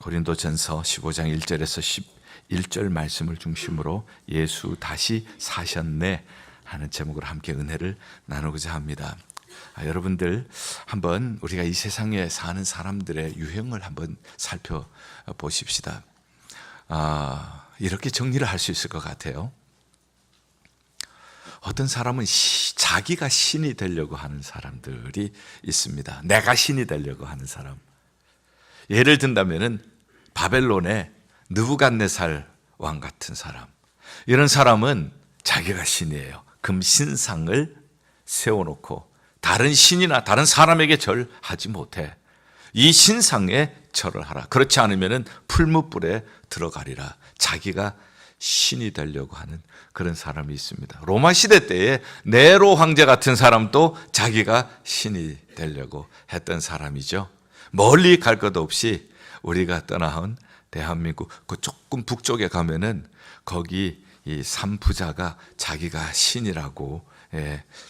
고린도전서 15장 1절에서 11절 말씀을 중심으로 예수 다시 사셨네 하는 제목으로 함께 은혜를 나누고자 합니다. 여러분들 한번 우리가 이 세상에 사는 사람들의 유형을 한번 살펴보십시다. 이렇게 정리를 할 수 있을 것 같아요. 어떤 사람은 자기가 신이 되려고 하는 사람들이 있습니다. 내가 신이 되려고 하는 사람. 예를 든다면은 바벨론의 느부갓네살 왕 같은 사람. 이런 사람은 자기가 신이에요. 금신상을 세워놓고 다른 신이나 다른 사람에게 절하지 못해. 이 신상에 절을 하라. 그렇지 않으면 풀무불에 들어가리라. 자기가 신이 되려고 하는 그런 사람이 있습니다. 로마 시대 때에 네로 황제 같은 사람도 자기가 신이 되려고 했던 사람이죠. 멀리 갈 것 없이 우리가 떠나온 대한민국 그 조금 북쪽에 가면은 거기 이 삼부자가 자기가 신이라고,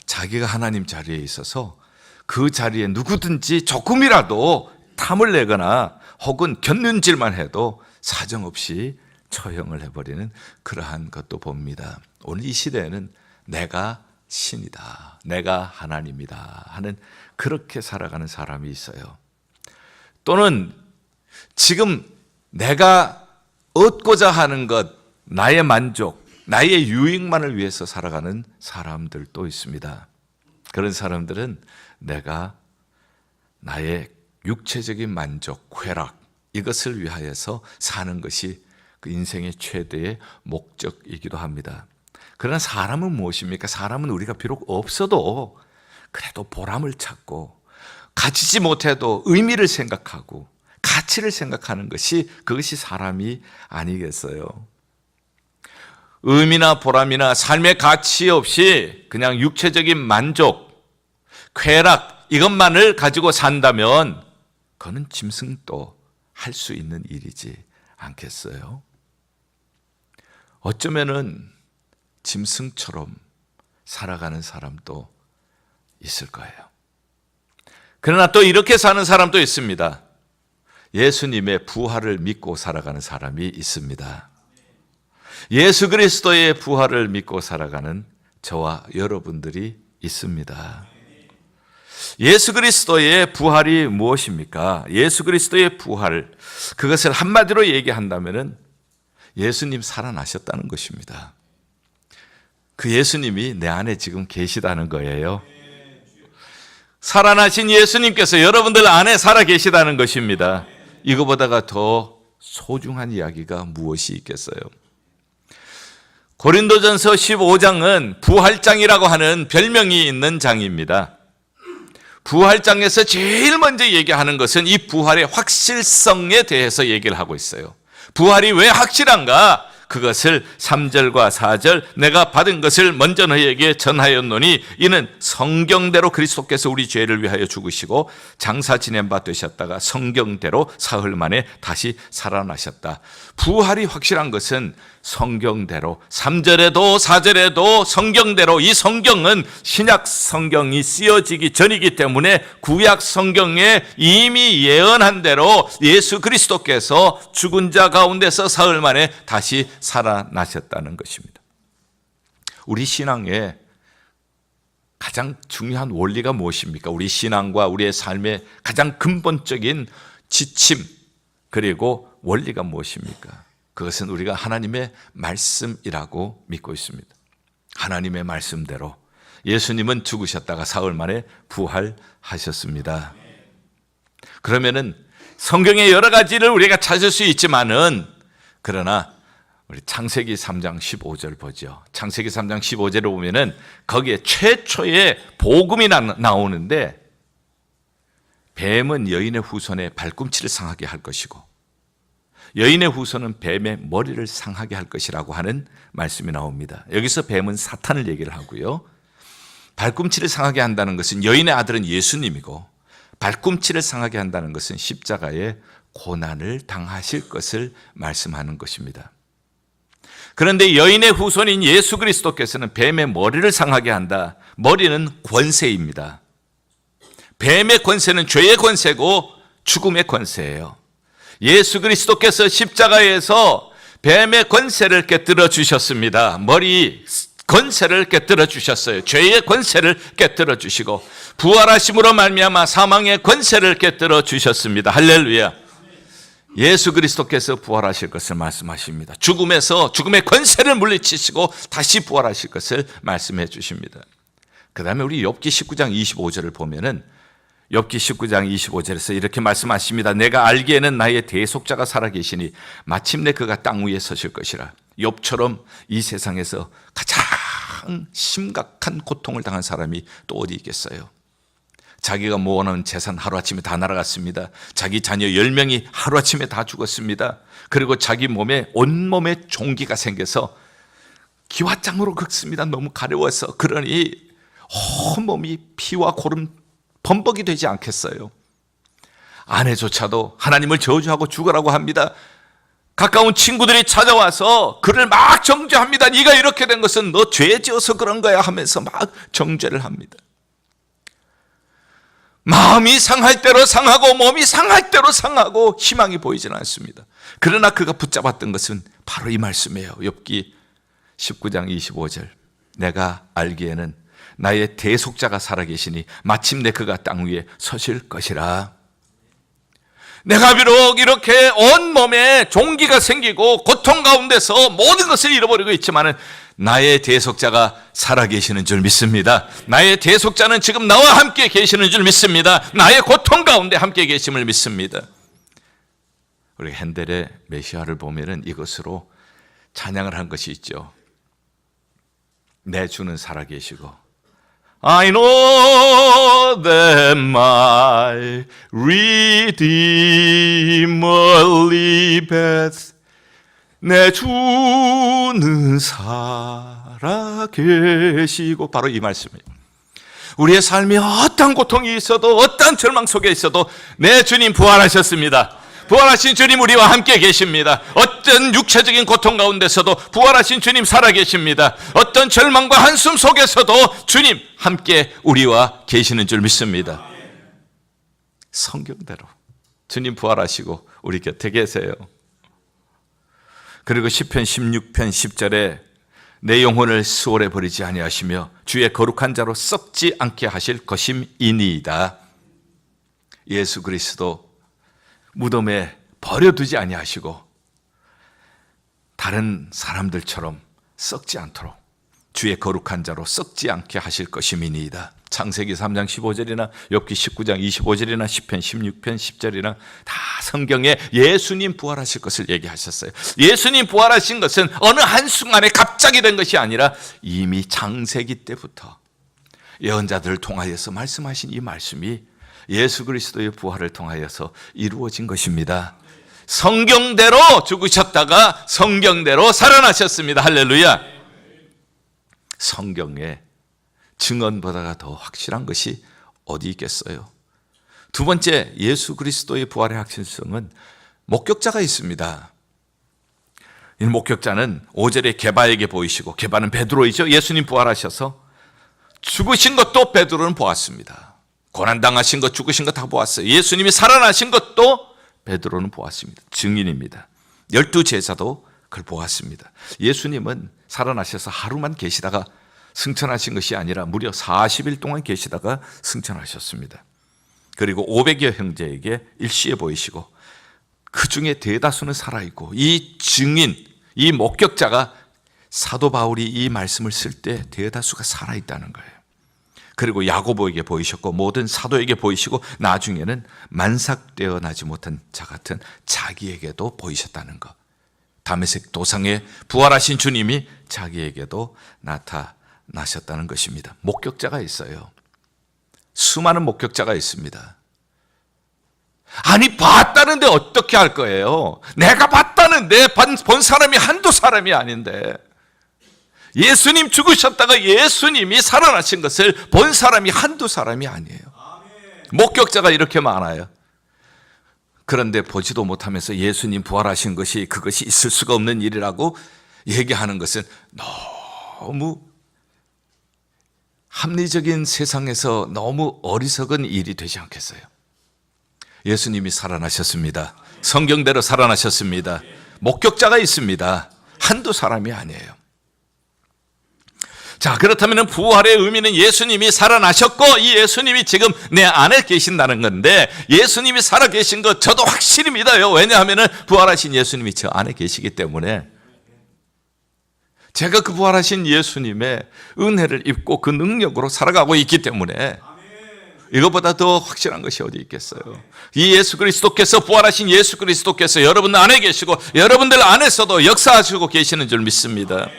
자기가 하나님 자리에 있어서 그 자리에 누구든지 조금이라도 탐을 내거나 혹은 곁눈질만 해도 사정없이 처형을 해버리는 그러한 것도 봅니다. 오늘 이 시대에는 내가 신이다, 내가 하나님이다 하는 그렇게 살아가는 사람이 있어요. 또는 지금 내가 얻고자 하는 것, 나의 만족, 나의 유익만을 위해서 살아가는 사람들도 있습니다. 그런 사람들은 내가 나의 육체적인 만족, 쾌락 이것을 위하여서 사는 것이 그 인생의 최대의 목적이기도 합니다. 그러나 사람은 무엇입니까? 사람은 우리가 비록 없어도 그래도 보람을 찾고 가지지 못해도 의미를 생각하고 가치를 생각하는 것이 그것이 사람이 아니겠어요? 의미나 보람이나 삶의 가치 없이 그냥 육체적인 만족, 쾌락 이것만을 가지고 산다면 그거는 짐승도 할 수 있는 일이지 않겠어요? 어쩌면은 짐승처럼 살아가는 사람도 있을 거예요. 그러나 또 이렇게 사는 사람도 있습니다. 예수님의 부활을 믿고 살아가는 사람이 있습니다. 예수 그리스도의 부활을 믿고 살아가는 저와 여러분들이 있습니다. 예수 그리스도의 부활이 무엇입니까? 예수 그리스도의 부활, 그것을 한마디로 얘기한다면은 예수님 살아나셨다는 것입니다. 그 예수님이 내 안에 지금 계시다는 거예요. 살아나신 예수님께서 여러분들 안에 살아 계시다는 것입니다. 이거보다가 더 소중한 이야기가 무엇이 있겠어요? 고린도전서 15장은 부활장이라고 하는 별명이 있는 장입니다. 부활장에서 제일 먼저 얘기하는 것은 이 부활의 확실성에 대해서 얘기를 하고 있어요. 부활이 왜 확실한가? 그것을 3절과 4절 내가 받은 것을 먼저 너희에게 전하였노니 이는 성경대로 그리스도께서 우리 죄를 위하여 죽으시고 장사 지낸 바 되셨다가 성경대로 사흘 만에 다시 살아나셨다. 부활이 확실한 것은 성경대로 3절에도 4절에도 성경대로, 이 성경은 신약 성경이 쓰여지기 전이기 때문에 구약 성경에 이미 예언한 대로 예수 그리스도께서 죽은 자 가운데서 사흘 만에 다시 살아나셨다는 것입니다. 우리 신앙의 가장 중요한 원리가 무엇입니까? 우리 신앙과 우리의 삶의 가장 근본적인 지침 그리고 원리가 무엇입니까? 그것은 우리가 하나님의 말씀이라고 믿고 있습니다. 하나님의 말씀대로 예수님은 죽으셨다가 사흘 만에 부활하셨습니다. 그러면은 성경의 여러 가지를 우리가 찾을 수 있지만은, 그러나 우리 창세기 3장 15절 보죠. 창세기 3장 15절을 보면은 거기에 최초의 복음이 나오는데, 뱀은 여인의 후손의 발꿈치를 상하게 할 것이고 여인의 후손은 뱀의 머리를 상하게 할 것이라고 하는 말씀이 나옵니다. 여기서 뱀은 사탄을 얘기를 하고요. 발꿈치를 상하게 한다는 것은 여인의 아들은 예수님이고, 발꿈치를 상하게 한다는 것은 십자가의 고난을 당하실 것을 말씀하는 것입니다. 그런데 여인의 후손인 예수 그리스도께서는 뱀의 머리를 상하게 한다. 머리는 권세입니다. 뱀의 권세는 죄의 권세고 죽음의 권세예요. 예수 그리스도께서 십자가에서 뱀의 권세를 깨뜨려 주셨습니다. 머리 권세를 깨뜨려 주셨어요. 죄의 권세를 깨뜨려 주시고 부활하심으로 말미암아 사망의 권세를 깨뜨려 주셨습니다. 할렐루야. 예수 그리스도께서 부활하실 것을 말씀하십니다. 죽음의 권세를 물리치시고 다시 부활하실 것을 말씀해 주십니다. 그 다음에 우리 욥기 19장 25절을 보면은 욥기 19장 25절에서 이렇게 말씀하십니다. 내가 알기에는 나의 대속자가 살아계시니 마침내 그가 땅 위에 서실 것이라. 욥처럼 이 세상에서 가장 심각한 고통을 당한 사람이 또 어디 있겠어요? 자기가 모아놓은 재산 하루아침에 다 날아갔습니다. 자기 자녀 10명이 하루아침에 다 죽었습니다. 그리고 자기 몸에 온몸에 종기가 생겨서 기와장으로 긁습니다. 너무 가려워서. 그러니 온몸이 피와 고름 범벅이 되지 않겠어요? 아내조차도 하나님을 저주하고 죽으라고 합니다. 가까운 친구들이 찾아와서 그를 막 정죄합니다. 네가 이렇게 된 것은 너 죄 지어서 그런 거야 하면서 막 정죄를 합니다. 마음이 상할 대로 상하고 몸이 상할 대로 상하고 희망이 보이지는 않습니다. 그러나 그가 붙잡았던 것은 바로 이 말씀이에요. 욥기 19장 25절. 내가 알기에는 나의 대속자가 살아계시니 마침내 그가 땅 위에 서실 것이라. 내가 비록 이렇게 온몸에 종기가 생기고 고통 가운데서 모든 것을 잃어버리고 있지만은 나의 대속자가 살아계시는 줄 믿습니다. 나의 대속자는 지금 나와 함께 계시는 줄 믿습니다. 나의 고통 가운데 함께 계심을 믿습니다. 우리 핸델의 메시아를 보면은 이것으로 찬양을 한 것이 있죠. 내 주는 살아계시고 I know that my Redeemer liveth. 내 주는 살아계시고. 바로 이 말씀이에요. 우리의 삶에 어떤 고통이 있어도 어떤 절망 속에 있어도 내 주님 부활하셨습니다. 부활하신 주님 우리와 함께 계십니다. 어떤 육체적인 고통 가운데서도 부활하신 주님 살아계십니다. 어떤 절망과 한숨 속에서도 주님 함께 우리와 계시는 줄 믿습니다. 성경대로 주님 부활하시고 우리 곁에 계세요. 그리고 시편 16편 10절에 내 영혼을 수월에 버리지 아니하시며 주의 거룩한 자로 썩지 않게 하실 것임이니이다. 예수 그리스도 무덤에 버려두지 아니하시고 다른 사람들처럼 썩지 않도록 주의 거룩한 자로 썩지 않게 하실 것임이니이다. 창세기 3장 15절이나 욥기 19장 25절이나 시편 16편 10절이나 다 성경에 예수님 부활하실 것을 얘기하셨어요. 예수님 부활하신 것은 어느 한순간에 갑자기 된 것이 아니라 이미 창세기 때부터 예언자들을 통하여서 말씀하신 이 말씀이 예수 그리스도의 부활을 통하여서 이루어진 것입니다. 성경대로 죽으셨다가 성경대로 살아나셨습니다. 할렐루야. 성경에 증언보다가 더 확실한 것이 어디 있겠어요? 두 번째, 예수 그리스도의 부활의 확실성은 목격자가 있습니다. 이 목격자는 5절에 게바에게 보이시고, 게바는 베드로이죠. 예수님 부활하셔서 죽으신 것도 베드로는 보았습니다. 고난당하신 것, 죽으신 것 다 보았어요. 예수님이 살아나신 것도 베드로는 보았습니다. 증인입니다. 12제자도 그걸 보았습니다. 예수님은 살아나셔서 하루만 계시다가 승천하신 것이 아니라 무려 40일 동안 계시다가 승천하셨습니다. 그리고 500여 형제에게 일시에 보이시고 그 중에 대다수는 살아있고, 이 증인, 이 목격자가 사도 바울이 이 말씀을 쓸 때 대다수가 살아있다는 거예요. 그리고 야고보에게 보이셨고 모든 사도에게 보이시고 나중에는 만삭되어 나지 못한 자 같은 자기에게도 보이셨다는 것. 다메섹 도상에 부활하신 주님이 자기에게도 나타나셨다는 것입니다. 목격자가 있어요. 수많은 목격자가 있습니다. 아니, 봤다는데 어떻게 할 거예요? 내가 봤다는데 본 사람이 한두 사람이 아닌데, 예수님 죽으셨다가 예수님이 살아나신 것을 본 사람이 한두 사람이 아니에요. 목격자가 이렇게 많아요. 그런데 보지도 못하면서 예수님 부활하신 것이, 그것이 있을 수가 없는 일이라고 얘기하는 것은 너무 합리적인 세상에서 너무 어리석은 일이 되지 않겠어요? 예수님이 살아나셨습니다. 성경대로 살아나셨습니다. 목격자가 있습니다. 한두 사람이 아니에요. 자, 그렇다면 부활의 의미는 예수님이 살아나셨고 이 예수님이 지금 내 안에 계신다는 건데, 예수님이 살아계신 것 저도 확실히 믿어요. 왜냐하면 부활하신 예수님이 저 안에 계시기 때문에 제가 그 부활하신 예수님의 은혜를 입고 그 능력으로 살아가고 있기 때문에 이것보다 더 확실한 것이 어디 있겠어요. 이 예수 그리스도께서, 부활하신 예수 그리스도께서 여러분 안에 계시고 여러분들 안에서도 역사하시고 계시는 줄 믿습니다.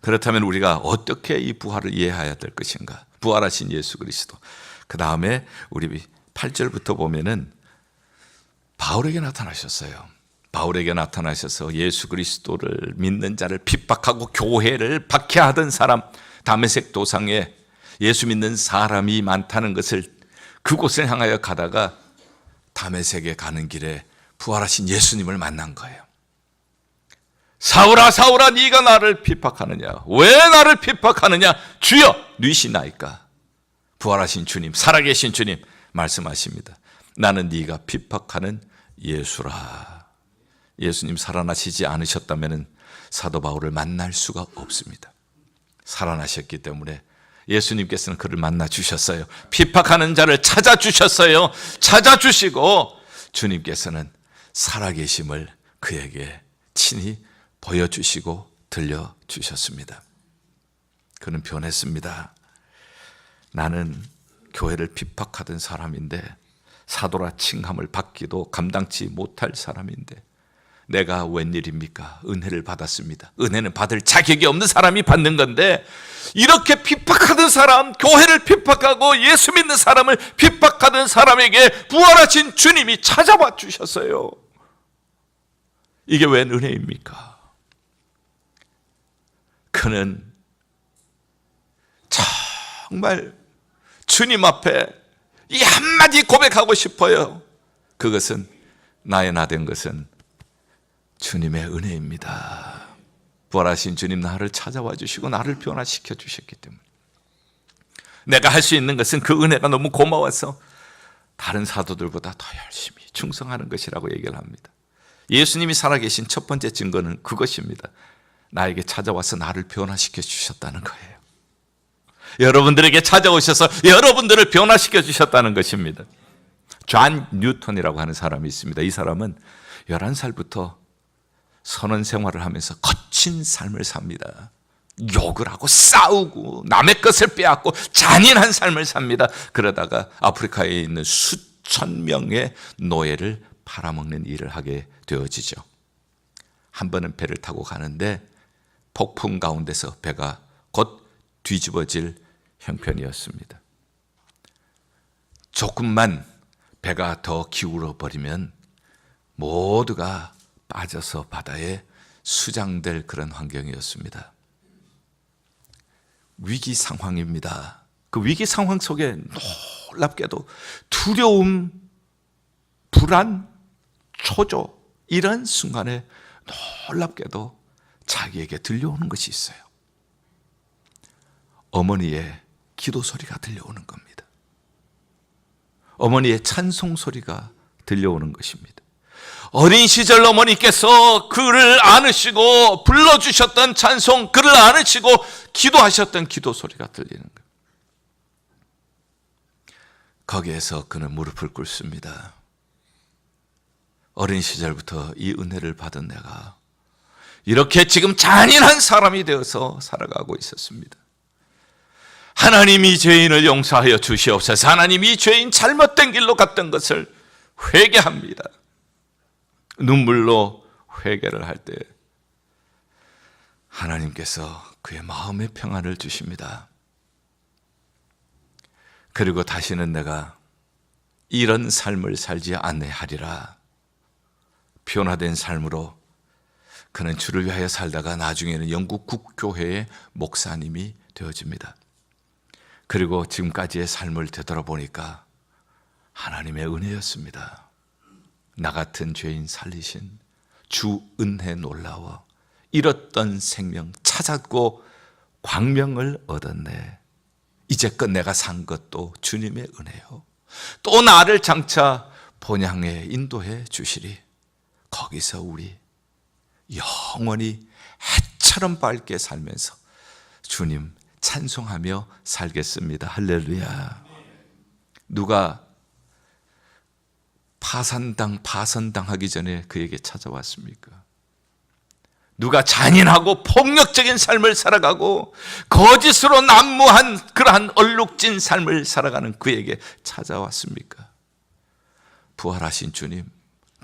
그렇다면 우리가 어떻게 이 부활을 이해해야 될 것인가? 부활하신 예수 그리스도. 그 다음에 우리 8절부터 보면은 바울에게 나타나셨어요. 바울에게 나타나셔서 예수 그리스도를 믿는 자를 핍박하고 교회를 박해하던 사람, 다메섹 도상에 예수 믿는 사람이 많다는 것을, 그곳을 향하여 가다가 다메섹에 가는 길에 부활하신 예수님을 만난 거예요. 사울아 사울아 네가 나를 핍박하느냐? 왜 나를 핍박하느냐? 주여 누이시나이까? 부활하신 주님, 살아계신 주님 말씀하십니다. 나는 네가 핍박하는 예수라. 예수님 살아나시지 않으셨다면 사도 바울을 만날 수가 없습니다. 살아나셨기 때문에 예수님께서는 그를 만나 주셨어요. 핍박하는 자를 찾아주셨어요. 찾아주시고 주님께서는 살아계심을 그에게 친히 보여주시고 들려주셨습니다. 그는 변했습니다. 나는 교회를 핍박하던 사람인데, 사도라 칭함을 받기도 감당치 못할 사람인데 내가 웬일입니까? 은혜를 받았습니다. 은혜는 받을 자격이 없는 사람이 받는 건데, 이렇게 핍박하던 사람, 교회를 핍박하고 예수 믿는 사람을 핍박하던 사람에게 부활하신 주님이 찾아와 주셨어요. 이게 웬 은혜입니까? 그는 정말 주님 앞에 이 한마디 고백하고 싶어요. 그것은, 나의 나 된 것은 주님의 은혜입니다. 부활하신 주님 나를 찾아와 주시고 나를 변화시켜 주셨기 때문에 내가 할 수 있는 것은 그 은혜가 너무 고마워서 다른 사도들보다 더 열심히 충성하는 것이라고 얘기를 합니다. 예수님이 살아계신 첫 번째 증거는 그것입니다. 나에게 찾아와서 나를 변화시켜 주셨다는 거예요. 여러분들에게 찾아오셔서 여러분들을 변화시켜 주셨다는 것입니다. 존 뉴턴이라고 하는 사람이 있습니다. 이 사람은 11살부터 선원 생활을 하면서 거친 삶을 삽니다. 욕을 하고 싸우고 남의 것을 빼앗고 잔인한 삶을 삽니다. 그러다가 아프리카에 있는 수천 명의 노예를 팔아먹는 일을 하게 되어지죠. 한 번은 배를 타고 가는데 폭풍 가운데서 배가 곧 뒤집어질 형편이었습니다. 조금만 배가 더 기울어 버리면 모두가 빠져서 바다에 수장될 그런 환경이었습니다. 위기 상황입니다. 그 위기 상황 속에 놀랍게도 두려움, 불안, 초조, 이런 순간에 놀랍게도 자기에게 들려오는 것이 있어요. 어머니의 기도 소리가 들려오는 겁니다. 어머니의 찬송 소리가 들려오는 것입니다. 어린 시절 어머니께서 그를 안으시고 불러주셨던 찬송, 그를 안으시고 기도하셨던 기도 소리가 들리는 거예요. 거기에서 그는 무릎을 꿇습니다. 어린 시절부터 이 은혜를 받은 내가 이렇게 지금 잔인한 사람이 되어서 살아가고 있었습니다. 하나님 이 죄인을 용서하여 주시옵소서. 하나님 이 죄인 잘못된 길로 갔던 것을 회개합니다. 눈물로 회개를 할 때 하나님께서 그의 마음의 평안을 주십니다. 그리고 다시는 내가 이런 삶을 살지 아니하리라. 변화된 삶으로 그는 주를 위하여 살다가 나중에는 영국 국교회의 목사님이 되어집니다. 그리고 지금까지의 삶을 되돌아보니까 하나님의 은혜였습니다. 나 같은 죄인 살리신 주 은혜 놀라워 잃었던 생명 찾았고 광명을 얻었네. 이제껏 내가 산 것도 주님의 은혜요. 또 나를 장차 본향에 인도해 주시리. 거기서 우리 영원히 해처럼 밝게 살면서 주님 찬송하며 살겠습니다. 할렐루야. 누가 파선당하기 전에 그에게 찾아왔습니까? 누가 잔인하고 폭력적인 삶을 살아가고 거짓으로 난무한 그러한 얼룩진 삶을 살아가는 그에게 찾아왔습니까? 부활하신 주님,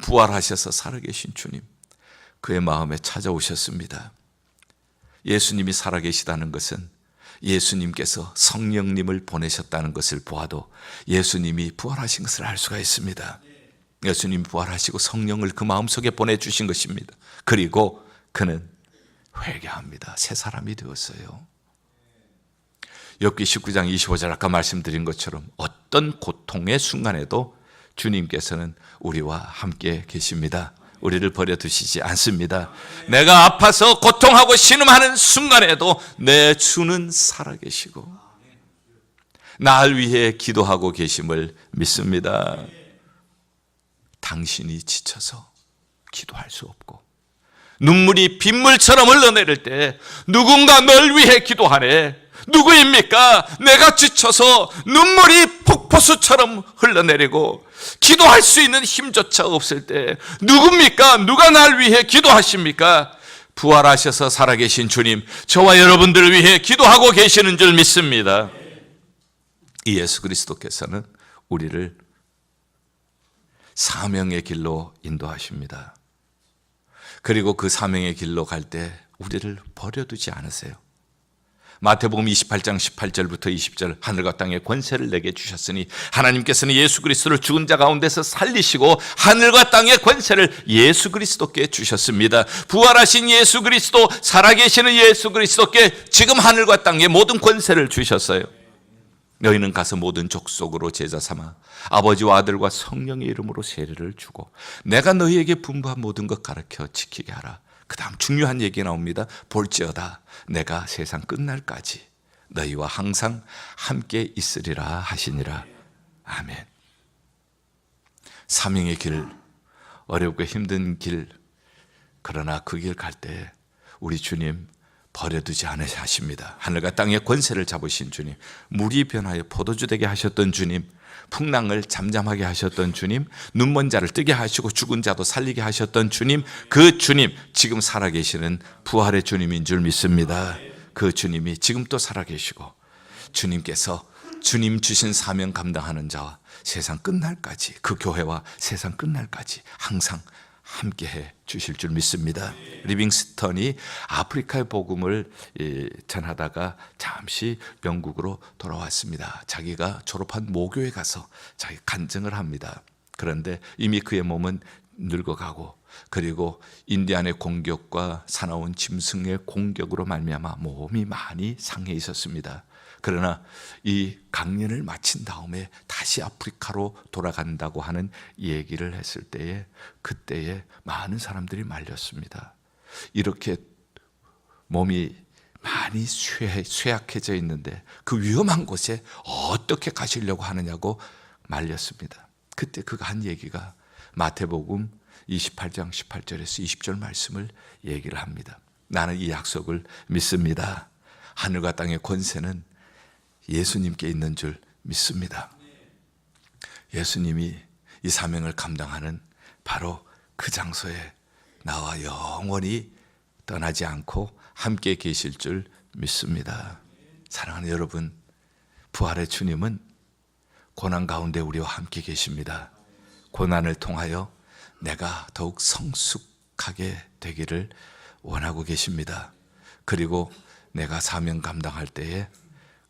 부활하셔서 살아계신 주님, 그의 마음에 찾아오셨습니다. 예수님이 살아계시다는 것은 예수님께서 성령님을 보내셨다는 것을 보아도 예수님이 부활하신 것을 알 수가 있습니다. 예수님이 부활하시고 성령을 그 마음속에 보내주신 것입니다. 그리고 그는 회개합니다. 새 사람이 되었어요. 욥기 19장 25절 아까 말씀드린 것처럼 어떤 고통의 순간에도 주님께서는 우리와 함께 계십니다. 우리를 버려두시지 않습니다. 내가 아파서 고통하고 신음하는 순간에도 내 주는 살아계시고 날 위해 기도하고 계심을 믿습니다. 당신이 지쳐서 기도할 수 없고 눈물이 빗물처럼 흘러내릴 때 누군가 널 위해 기도하네. 누구입니까? 내가 지쳐서 눈물이 폭포수처럼 흘러내리고 기도할 수 있는 힘조차 없을 때 누굽니까? 누가 날 위해 기도하십니까? 부활하셔서 살아계신 주님, 저와 여러분들을 위해 기도하고 계시는 줄 믿습니다. 이 예수 그리스도께서는 우리를 사명의 길로 인도하십니다. 그리고 그 사명의 길로 갈 때 우리를 버려두지 않으세요. 마태복음 28장 18절부터 20절, 하늘과 땅의 권세를 내게 주셨으니 하나님께서는 예수 그리스도를 죽은 자 가운데서 살리시고 하늘과 땅의 권세를 예수 그리스도께 주셨습니다. 부활하신 예수 그리스도, 살아계시는 예수 그리스도께 지금 하늘과 땅의 모든 권세를 주셨어요. 너희는 가서 모든 족속으로 제자 삼아 아버지와 아들과 성령의 이름으로 세례를 주고 내가 너희에게 분부한 모든 것 가르쳐 지키게 하라. 그 다음 중요한 얘기 나옵니다. 볼지어다 내가 세상 끝날까지 너희와 항상 함께 있으리라 하시니라. 아멘. 사명의 길, 어렵고 힘든 길, 그러나 그 길 갈 때 우리 주님 버려두지 않으셔 하십니다. 하늘과 땅의 권세를 잡으신 주님, 물이 변하여 포도주 되게 하셨던 주님, 풍랑을 잠잠하게 하셨던 주님, 눈먼 자를 뜨게 하시고 죽은 자도 살리게 하셨던 주님, 그 주님, 지금 살아계시는 부활의 주님인 줄 믿습니다. 그 주님이 지금 또 살아계시고 주님께서 주님 주신 사명 감당하는 자와 세상 끝날까지, 그 교회와 세상 끝날까지 항상 함께해 주실 줄 믿습니다. 리빙스턴이 아프리카의 복음을 전하다가 잠시 영국으로 돌아왔습니다. 자기가 졸업한 모교에 가서 자기 간증을 합니다. 그런데 이미 그의 몸은 늙어가고 그리고 인디안의 공격과 사나운 짐승의 공격으로 말미암아 몸이 많이 상해 있었습니다. 그러나 이 강연을 마친 다음에 다시 아프리카로 돌아간다고 하는 얘기를 했을 때에 그때에 많은 사람들이 말렸습니다. 이렇게 몸이 많이 쇠약해져 있는데 그 위험한 곳에 어떻게 가시려고 하느냐고 말렸습니다. 그때 그가 한 얘기가 마태복음 28장 18절에서 20절 말씀을 얘기를 합니다. 나는 이 약속을 믿습니다. 하늘과 땅의 권세는 예수님께 있는 줄 믿습니다. 예수님이 이 사명을 감당하는 바로 그 장소에 나와 영원히 떠나지 않고 함께 계실 줄 믿습니다. 사랑하는 여러분, 부활의 주님은 고난 가운데 우리와 함께 계십니다. 고난을 통하여 내가 더욱 성숙하게 되기를 원하고 계십니다. 그리고 내가 사명 감당할 때에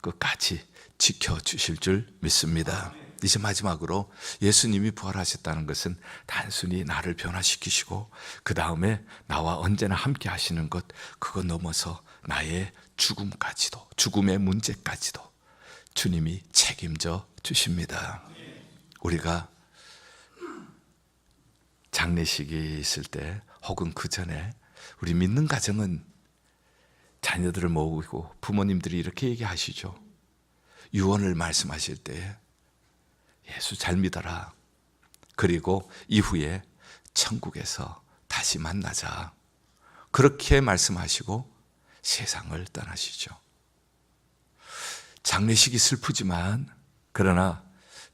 끝까지 지켜주실 줄 믿습니다. 이제 마지막으로 예수님이 부활하셨다는 것은 단순히 나를 변화시키시고 그 다음에 나와 언제나 함께 하시는 것, 그거 넘어서 나의 죽음까지도, 죽음의 문제까지도 주님이 책임져 주십니다. 우리가 장례식이 있을 때 혹은 그 전에 우리 믿는 가정은 자녀들을 모으고 부모님들이 이렇게 얘기하시죠. 유언을 말씀하실 때 예수 잘 믿어라. 그리고 이후에 천국에서 다시 만나자. 그렇게 말씀하시고 세상을 떠나시죠. 장례식이 슬프지만 그러나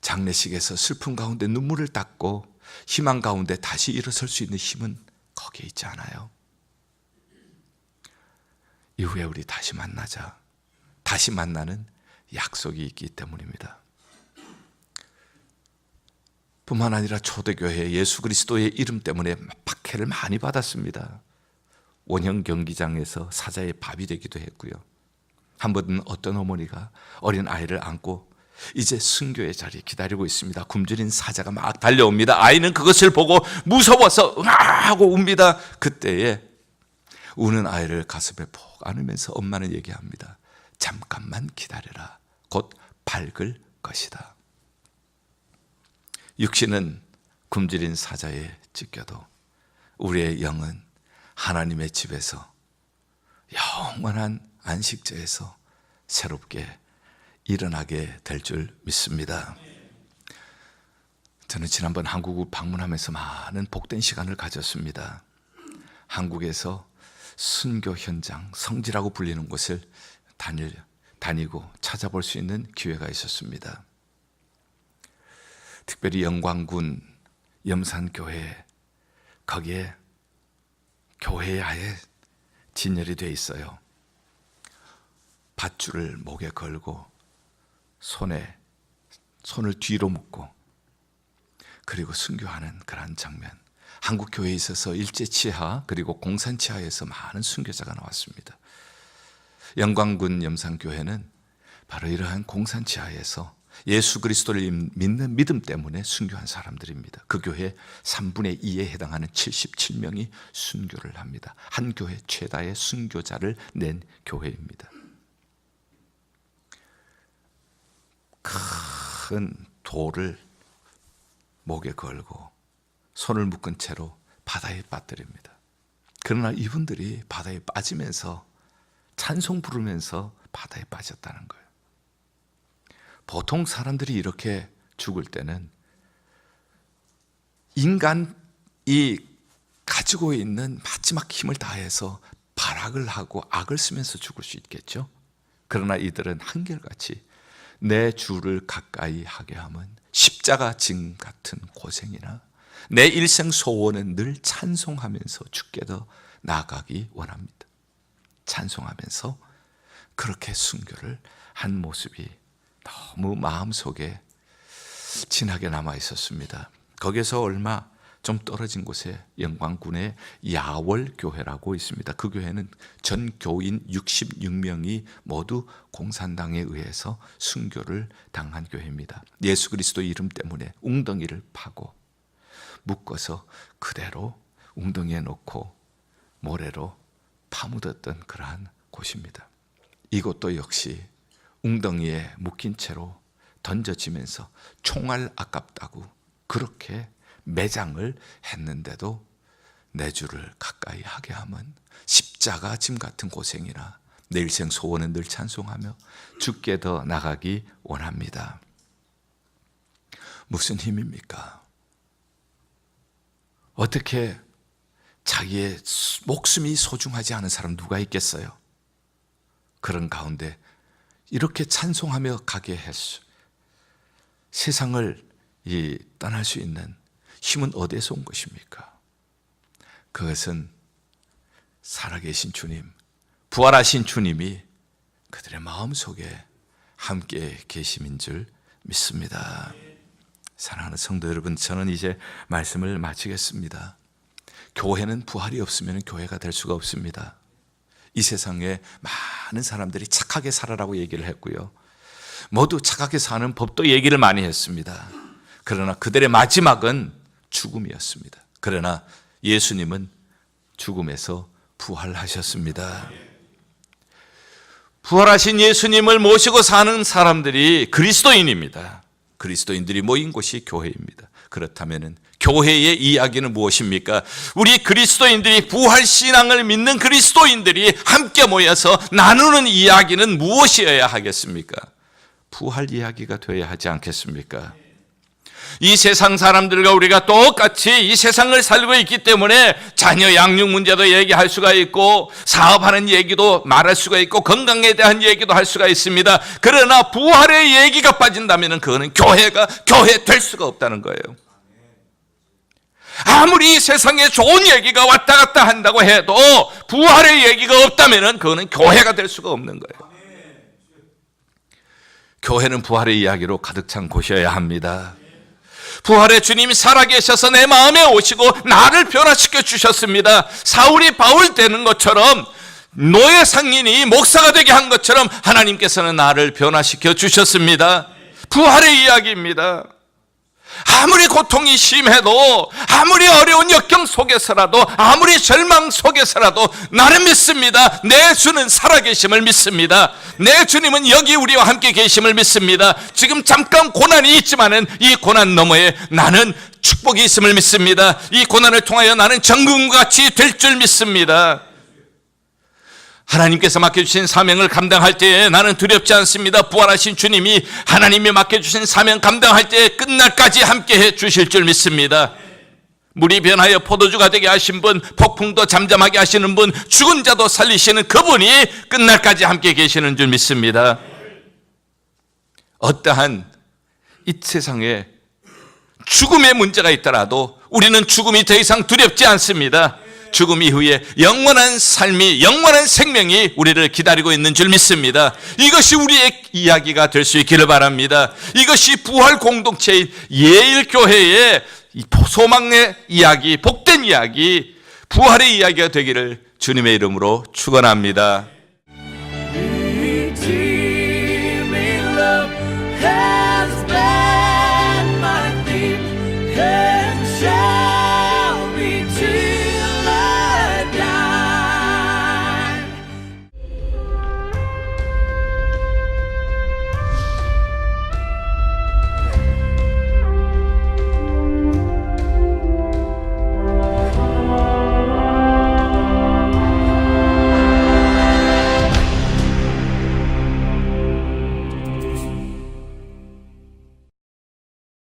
장례식에서 슬픔 가운데 눈물을 닦고 희망 가운데 다시 일어설 수 있는 힘은 거기에 있지 않아요? 이후에 우리 다시 만나자. 다시 만나는 약속이 있기 때문입니다. 뿐만 아니라 초대교회 예수 그리스도의 이름 때문에 박해를 많이 받았습니다. 원형 경기장에서 사자의 밥이 되기도 했고요. 한 번은 어떤 어머니가 어린 아이를 안고 이제 순교의 자리에 기다리고 있습니다. 굶주린 사자가 막 달려옵니다. 아이는 그것을 보고 무서워서 응아하고 웁니다. 그때에 우는 아이를 가슴에 푹 안으면서 엄마는 얘기합니다. 잠깐만 기다려라. 곧 밝을 것이다. 육신은 굶주린 사자에 찢겨도 우리의 영은 하나님의 집에서 영원한 안식처에서 새롭게 일어나게 될 줄 믿습니다. 저는 지난번 한국을 방문하면서 많은 복된 시간을 가졌습니다. 한국에서 순교 현장, 성지라고 불리는 곳을 다니고 찾아볼 수 있는 기회가 있었습니다. 특별히 영광군 염산교회, 거기에 교회에 아예 진열이 되어 있어요. 밧줄을 목에 걸고 손을 뒤로 묶고 그리고 순교하는 그런 장면. 한국 교회에 있어서 일제치하 그리고 공산치하에서 많은 순교자가 나왔습니다. 영광군 염산교회는 바로 이러한 공산치하에서 예수 그리스도를 믿는 믿음 때문에 순교한 사람들입니다. 그 교회 3분의 2에 해당하는 77명이 순교를 합니다. 한 교회 최다의 순교자를 낸 교회입니다. 큰 돌을 목에 걸고 손을 묶은 채로 바다에 빠뜨립니다. 그러나 이분들이 바다에 빠지면서 찬송 부르면서 바다에 빠졌다는 거예요. 보통 사람들이 이렇게 죽을 때는 인간이 가지고 있는 마지막 힘을 다해서 발악을 하고 악을 쓰면서 죽을 수 있겠죠. 그러나 이들은 한결같이 내 주를 가까이 하게 함은 십자가 짐 같은 고생이나 내 일생 소원은 늘 찬송하면서 주께 더 나아가기 원합니다. 찬송하면서 그렇게 순교를 한 모습이 너무 마음속에 진하게 남아 있었습니다. 거기서 얼마 좀 떨어진 곳에 영광군의 야월교회라고 있습니다. 그 교회는 전 교인 66명이 모두 공산당에 의해서 순교를 당한 교회입니다. 예수 그리스도 이름 때문에 웅덩이를 파고 묶어서 그대로 웅덩이에 놓고 모래로 파묻었던 그러한 곳입니다. 이곳도 역시 웅덩이에 묶인 채로 던져지면서 총알 아깝다고 그렇게 매장을 했는데도 내 주를 가까이 하게 하면 십자가 짐 같은 고생이나 내 일생 소원은 늘 찬송하며 주께 더 나가기 원합니다. 무슨 힘입니까? 어떻게 자기의 목숨이 소중하지 않은 사람 누가 있겠어요? 그런 가운데 이렇게 찬송하며 가게 했어. 세상을 떠날 수 있는 힘은 어디에서 온 것입니까? 그것은 살아계신 주님, 부활하신 주님이 그들의 마음속에 함께 계심인 줄 믿습니다. 사랑하는 성도 여러분, 저는 이제 말씀을 마치겠습니다. 교회는 부활이 없으면 교회가 될 수가 없습니다. 이 세상에 많은 사람들이 착하게 살아라고 얘기를 했고요. 모두 착하게 사는 법도 얘기를 많이 했습니다. 그러나 그들의 마지막은 죽음이었습니다. 그러나 예수님은 죽음에서 부활하셨습니다. 부활하신 예수님을 모시고 사는 사람들이 그리스도인입니다. 그리스도인들이 모인 곳이 교회입니다. 그렇다면 교회의 이야기는 무엇입니까? 우리 그리스도인들이 부활신앙을 믿는 그리스도인들이 함께 모여서 나누는 이야기는 무엇이어야 하겠습니까? 부활 이야기가 되어야 하지 않겠습니까? 이 세상 사람들과 우리가 똑같이 이 세상을 살고 있기 때문에 자녀 양육 문제도 얘기할 수가 있고 사업하는 얘기도 말할 수가 있고 건강에 대한 얘기도 할 수가 있습니다. 그러나 부활의 얘기가 빠진다면 그거는 교회가 교회 될 수가 없다는 거예요. 아무리 이 세상에 좋은 얘기가 왔다 갔다 한다고 해도 부활의 얘기가 없다면 그거는 교회가 될 수가 없는 거예요. 교회는 부활의 이야기로 가득 찬 곳이어야 합니다. 부활의 주님이 살아계셔서 내 마음에 오시고 나를 변화시켜 주셨습니다. 사울이 바울 되는 것처럼 노예 상인이 목사가 되게 한 것처럼 하나님께서는 나를 변화시켜 주셨습니다. 부활의 이야기입니다. 아무리 고통이 심해도 아무리 어려운 역경 속에서라도 아무리 절망 속에서라도 나는 믿습니다. 내 주는 살아계심을 믿습니다. 내 주님은 여기 우리와 함께 계심을 믿습니다. 지금 잠깐 고난이 있지만은 이 고난 너머에 나는 축복이 있음을 믿습니다. 이 고난을 통하여 나는 정금과 같이 될 줄 믿습니다. 하나님께서 맡겨주신 사명을 감당할 때에 나는 두렵지 않습니다. 부활하신 주님이 하나님이 맡겨주신 사명 감당할 때에 끝날까지 함께해 주실 줄 믿습니다. 물이 변하여 포도주가 되게 하신 분, 폭풍도 잠잠하게 하시는 분, 죽은 자도 살리시는 그분이 끝날까지 함께 계시는 줄 믿습니다. 어떠한 이 세상에 죽음의 문제가 있더라도 우리는 죽음이 더 이상 두렵지 않습니다. 죽음 이후에 영원한 삶이, 영원한 생명이 우리를 기다리고 있는 줄 믿습니다. 이것이 우리의 이야기가 될 수 있기를 바랍니다. 이것이 부활 공동체인 예일교회의 소망의 이야기, 복된 이야기, 부활의 이야기가 되기를 주님의 이름으로 축원합니다.